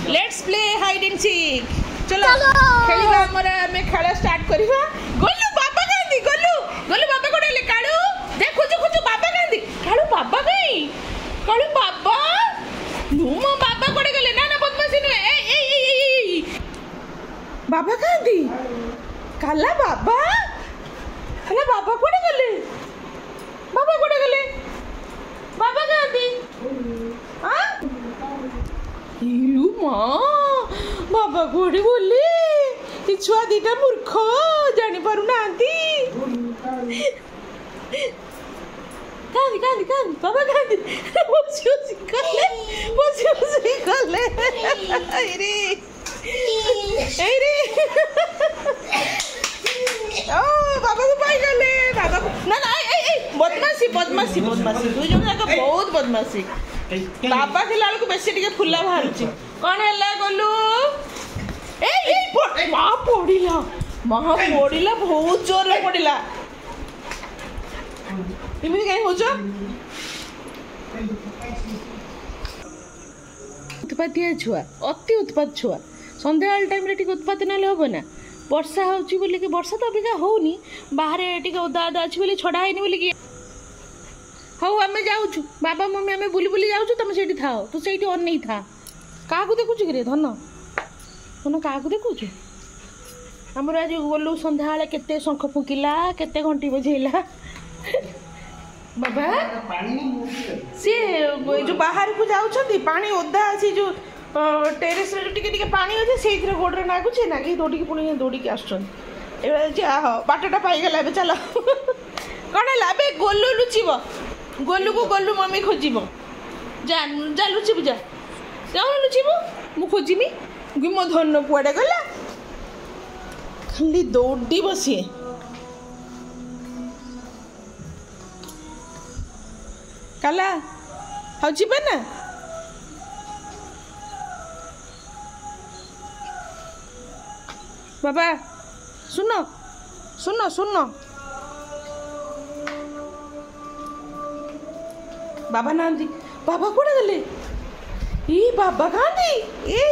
let's play hide and seek चलो खेलिबा हमर खेल स्टार्ट करबा गोलू बाबा गांधी गोलू गोलू बाबा कोडे ले काळू देख खोजो खोजो बाबा गांधी काळू बाबा गई काळू बाबा नुमा बाबा कोडे गेले ना ना बदमाशी नु ए बाबा गांधी काला बाबा कोडे गेले बाबा गांधी हां इलू मां बाबा कोडे बोले ई छुआ दीटा मूर्ख जानि पारु नांती कांदी बाबा कांदी बसी कले अरे ओ बाबा को पाई गले बाबा ना ना ए बदमाशी दुई जन जाक बहुत बदमाशी बाबा के लाल को बेसी टिके फुला बाहरुची कोन हला गोलू ए मां पड़िला बहुत जोर रे पड़िला इमिति काई होजो उत्पातिया छुआ अति उत्पात छुआ संध्या टाइम रे टिके उत्पात नले होबो ना वर्षा होची बोली कि वर्षा तो अबिका होनी बाहर टिके ओदा अछि बोली छडा हैनी बोली कि हौ आमे जाउछु बाबा मम्मी आमे बुली जाउछु तुम सेठी थाओ तू सेठी ऑन नहीं था का को देखुछु रे धन का को देखुछु हमर आज गोलू संध्या वाले केते शंख फुकिला केते घंटी बजेला बाबा सी जो बाहर को जाउछथि पानी ओदा अछि जो टेरेस रे टिके टिके पानी अछि सेइथरे गोडरे नागुछे ना कि दौड़ी के आछन एबे जा हो बाटटा पाई गेला बे चलो कोन लाबे गोलू लुचिबो गोलू को गोलू मम्मी खोजिबो जा लुचिबो जा लुचिबो मु खोजिमी मो धन पुआडे गला खाली दौड़ी बसी काला हाँ जीवा ना बाबा सुनो बाबा नांदी बाबा कोड़े गले ई बाबा गांधी ए